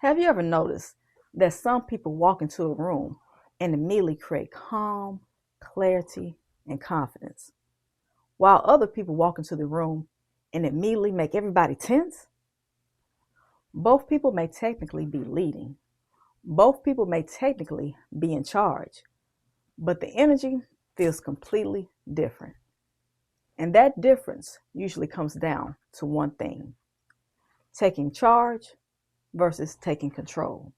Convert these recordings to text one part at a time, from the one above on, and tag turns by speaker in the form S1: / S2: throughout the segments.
S1: Have you ever noticed that some people walk into a room and immediately create calm, clarity, and confidence, while other people walk into the room and immediately make everybody tense? Both people may technically be leading, both people may technically be in charge, but the energy feels completely different. And that difference usually comes down to one thing: taking charge versus taking control.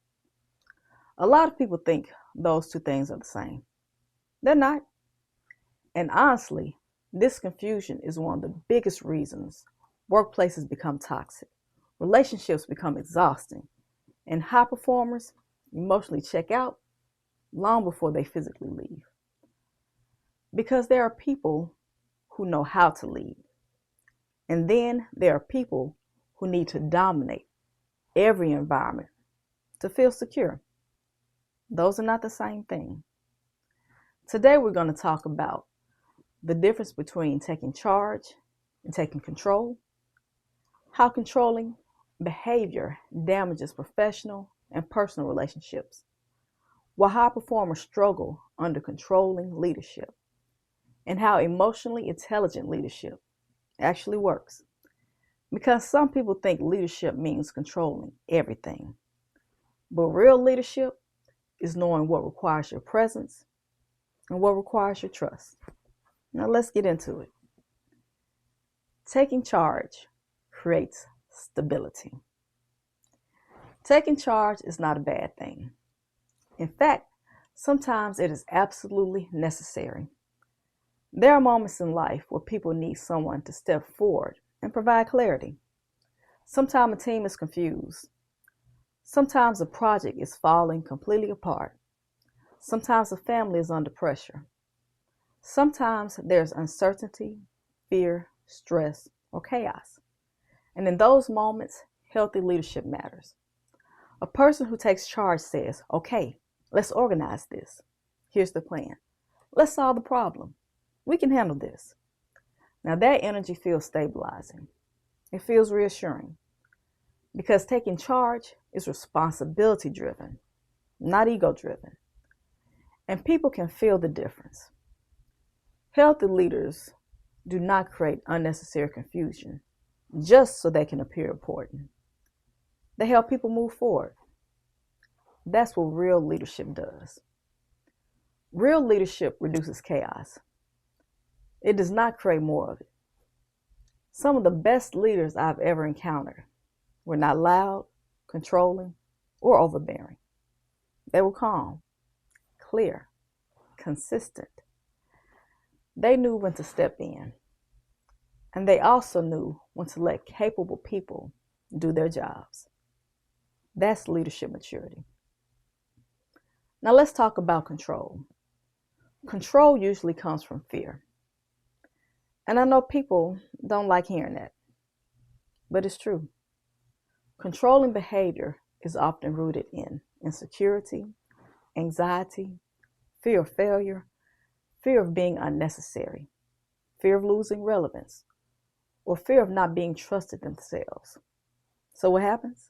S1: A lot of people think those two things are the same. They're not. And honestly, this confusion is one of the biggest reasons workplaces become toxic, relationships become exhausting, and high performers emotionally check out long before they physically leave. Because there are people who know how to lead, and then there are people who need to dominate every environment to feel secure. Those are not the same thing. Today we're going to talk about the difference between taking charge and taking control, how controlling behavior damages professional and personal relationships, while high performers struggle under controlling leadership, and how emotionally intelligent leadership actually works. Because some people think leadership means controlling everything, but real leadership is knowing what requires your presence and what requires your trust. Now let's get into it. Taking charge creates stability. Taking charge is not a bad thing. In fact, sometimes it is absolutely necessary. There are moments in life where people need someone to step forward and provide clarity. Sometimes a team is confused. Sometimes a project is falling completely apart. Sometimes a family is under pressure. Sometimes there's uncertainty, fear, stress, or chaos. And in those moments, healthy leadership matters. A person who takes charge says, okay, let's organize this. Here's the plan. Let's solve the problem. We can handle this. Now that energy feels stabilizing. It feels reassuring. Because taking charge is responsibility driven, not ego driven. And people can feel the difference. Healthy leaders do not create unnecessary confusion just so they can appear important. They help people move forward. That's what real leadership does. Real leadership reduces chaos. It does not create more of it. Some of the best leaders I've ever encountered were not loud, controlling, or overbearing. They were calm, clear, consistent. They knew when to step in, and they also knew when to let capable people do their jobs. That's leadership maturity. Now let's talk about control. Control usually comes from fear. And I know people don't like hearing that, but it's true. Controlling behavior is often rooted in insecurity, anxiety, fear of failure, fear of being unnecessary, fear of losing relevance, or fear of not being trusted themselves. So what happens?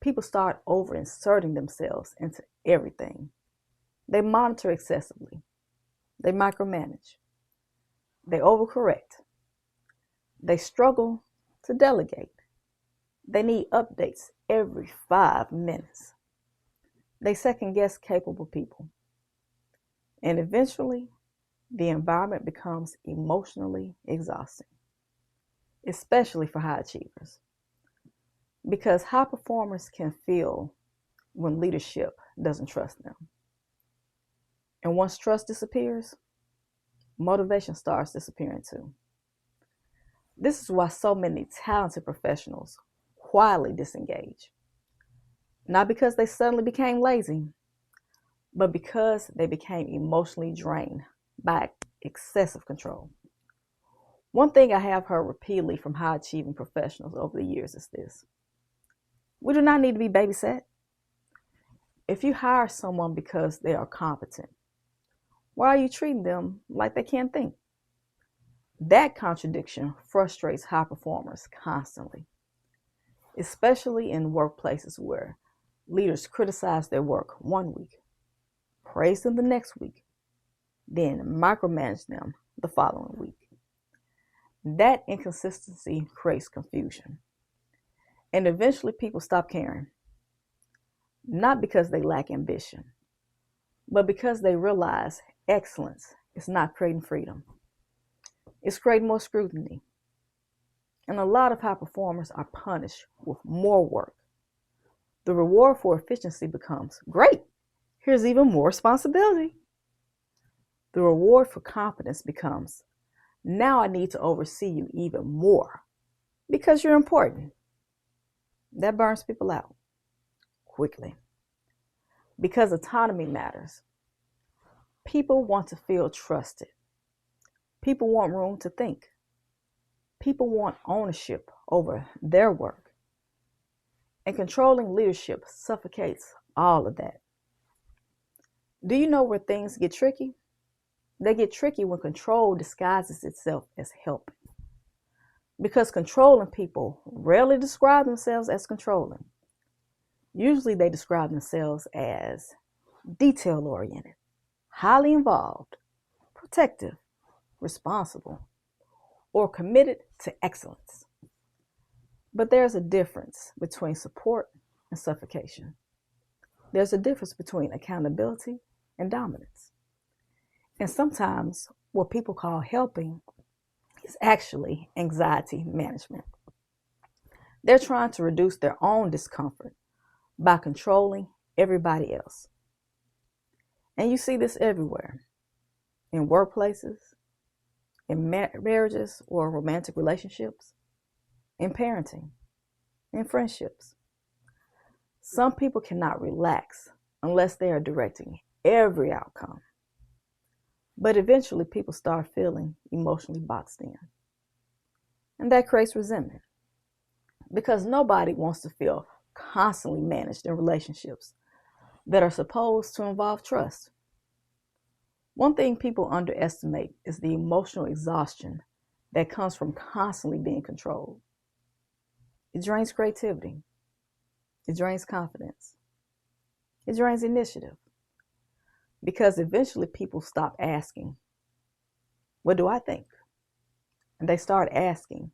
S1: People start over-inserting themselves into everything. They monitor excessively. They micromanage. They overcorrect. They struggle to delegate. They need updates every 5 minutes. They second guess capable people. And eventually, the environment becomes emotionally exhausting, especially for high achievers. Because high performers can feel when leadership doesn't trust them. And once trust disappears, motivation starts disappearing too. This is why so many talented professionals quietly disengage. Not because they suddenly became lazy, but because they became emotionally drained by excessive control. One thing I have heard repeatedly from high achieving professionals over the years is this: we do not need to be babysat. If you hire someone because they are competent, why are you treating them like they can't think? That contradiction frustrates high performers constantly, especially in workplaces where Leaders criticize their work one week, praise them the next week, then micromanage them the following week. That inconsistency creates confusion. And eventually people stop caring, not because they lack ambition, but because they realize excellence is not creating freedom. It's creating more scrutiny. And a lot of high performers are punished with more work. The reward for efficiency becomes, great, here's even more responsibility. The reward for competence becomes, now I need to oversee you even more because you're important. That burns people out quickly. Because autonomy matters. People want to feel trusted. People want room to think. People want ownership over their work. And controlling leadership suffocates all of that. Do you know where things get tricky? They get tricky when control disguises itself as helping. Because controlling people rarely describe themselves as controlling. Usually they describe themselves as detail-oriented, highly involved, protective, responsible, or committed to excellence. But there's a difference between support and suffocation. There's a difference between accountability and dominance. And sometimes what people call helping is actually anxiety management. They're trying to reduce their own discomfort by controlling everybody else. And you see this everywhere, in workplaces, in marriages or romantic relationships, in parenting, in friendships. Some people cannot relax unless they are directing every outcome. But eventually people start feeling emotionally boxed in. And that creates resentment because nobody wants to feel constantly managed in relationships that are supposed to involve trust. One thing people underestimate is the emotional exhaustion that comes from constantly being controlled. It drains creativity. It drains confidence. It drains initiative. Because eventually people stop asking, what do I think? And they start asking,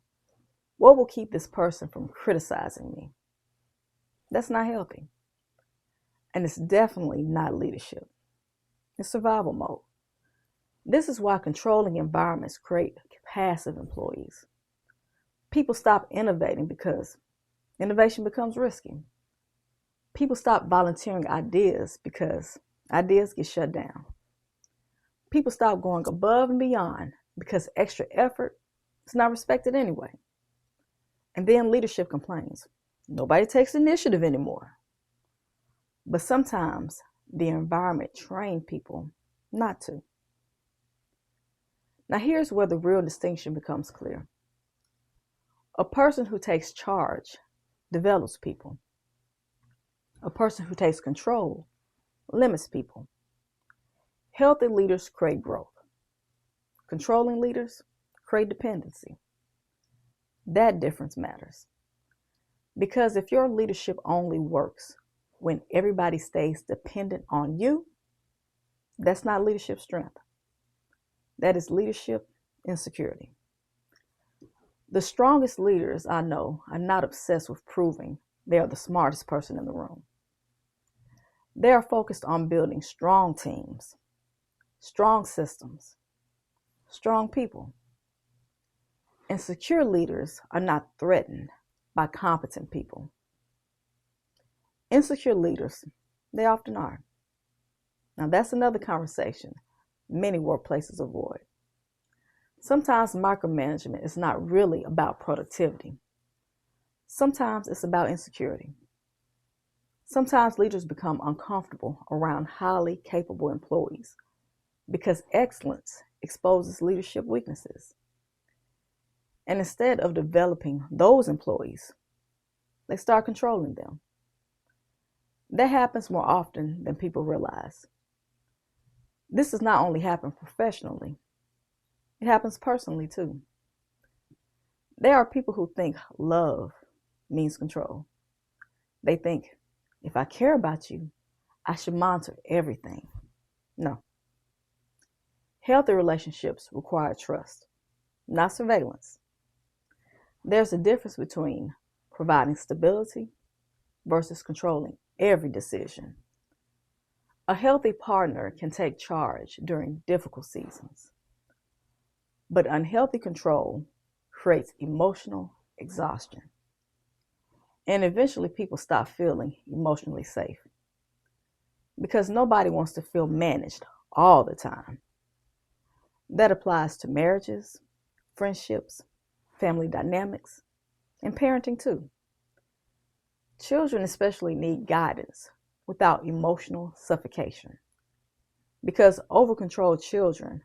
S1: what will keep this person from criticizing me? That's not healthy. And it's definitely not leadership. It's survival mode. This is why controlling environments create passive employees. People stop innovating because innovation becomes risky. People stop volunteering ideas because ideas get shut down. People stop going above and beyond because extra effort is not respected anyway. And then leadership complains. Nobody takes initiative anymore. But sometimes the environment trained people not to. Now here's where the real distinction becomes clear. A person who takes charge develops people. A person who takes control limits people. Healthy leaders create growth. Controlling leaders create dependency. That difference matters. Because if your leadership only works when everybody stays dependent on you, that's not leadership strength. That is leadership insecurity. The strongest leaders I know are not obsessed with proving they are the smartest person in the room. They are focused on building strong teams, strong systems, strong people. Insecure leaders are not threatened by competent people. Insecure leaders, they often are. Now that's another conversation many workplaces avoid. Sometimes micromanagement is not really about productivity. Sometimes it's about insecurity. Sometimes leaders become uncomfortable around highly capable employees because excellence exposes leadership weaknesses. And instead of developing those employees, they start controlling them. That happens more often than people realize. This does not only happen professionally, it happens personally too. There are people who think love means control. They think If I care about you, I should monitor everything. No. Healthy relationships require trust, not surveillance. There's a difference between providing stability versus controlling every decision. A healthy partner can take charge during difficult seasons, but unhealthy control creates emotional exhaustion. And eventually people stop feeling emotionally safe because nobody wants to feel managed all the time. That applies to marriages, friendships, family dynamics, and parenting too. Children especially need guidance without emotional suffocation because over-controlled children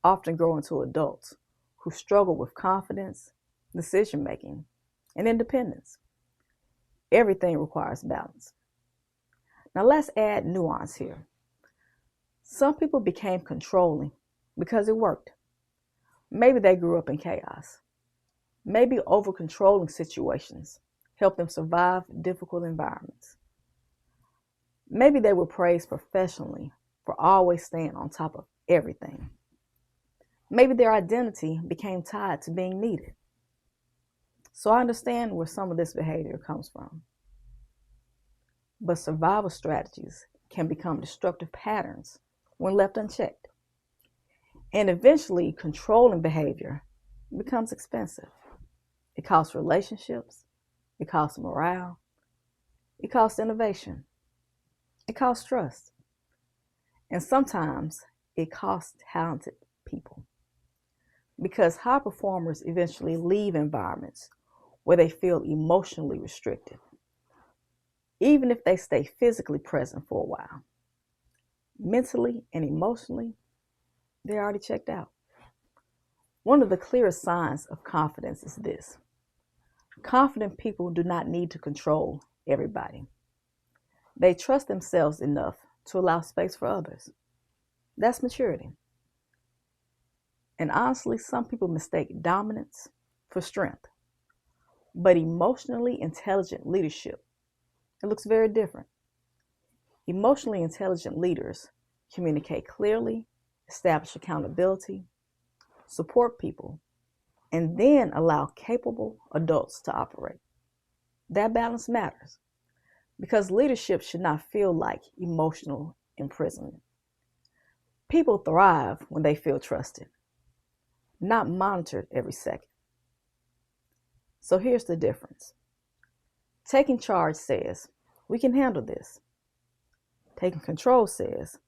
S1: often grow into adults who struggle with confidence, decision-making, and independence. Everything requires balance. Now let's add nuance here. Some people became controlling because it worked. Maybe they grew up in chaos. Maybe over-controlling situations helped them survive difficult environments. Maybe they were praised professionally for always staying on top of everything. Maybe their identity became tied to being needed. So I understand where some of this behavior comes from. But survival strategies can become destructive patterns when left unchecked. And eventually, controlling behavior becomes expensive. It costs relationships, it costs morale, it costs innovation, it costs trust, and sometimes it costs talented people. Because high performers eventually leave environments where they feel emotionally restricted, even if they stay physically present for a while. Mentally and emotionally, they're already checked out. One of the clearest signs of confidence is this. Confident people do not need to control everybody. They trust themselves enough to allow space for others. That's maturity. And honestly, some people mistake dominance for strength. But emotionally intelligent leadership, it looks very different. Emotionally intelligent leaders communicate clearly, establish accountability, support people, and then allow capable adults to operate. That balance matters because leadership should not feel like emotional imprisonment. People thrive when they feel trusted, not monitored every second. So here's the difference. Taking charge says, we can handle this. Taking control says,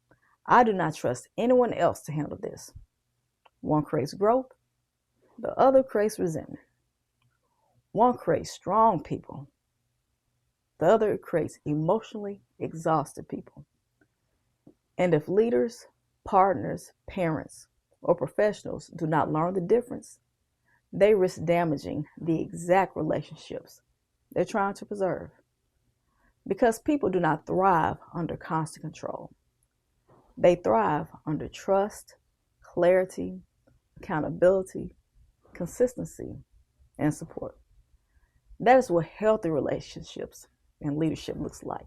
S1: I do not trust anyone else to handle this. One creates growth, the other creates resentment. One creates strong people, the other creates emotionally exhausted people. And if leaders, partners, parents, or professionals do not learn the difference, they risk damaging the exact relationships they're trying to preserve. Because people do not thrive under constant control. They thrive under trust, clarity, accountability, consistency, and support. That is what healthy relationships and leadership looks like.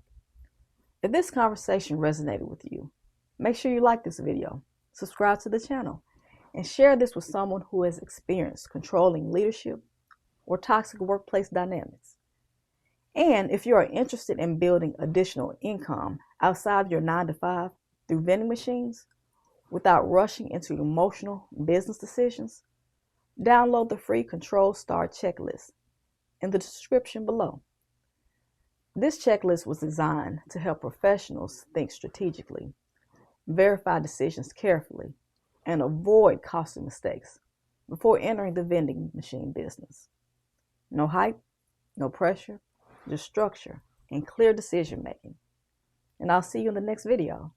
S1: If this conversation resonated with you, make sure you like this video, subscribe to the channel, and share this with someone who has experienced controlling leadership or toxic workplace dynamics. And if you are interested in building additional income outside of your 9-to-5 through vending machines without rushing into emotional business decisions, download the free Control Star checklist in the description below. This checklist was designed to help professionals think strategically, verify decisions carefully, and avoid costly mistakes before entering the vending machine business. No hype, no pressure, just structure and clear decision making. And I'll see you in the next video.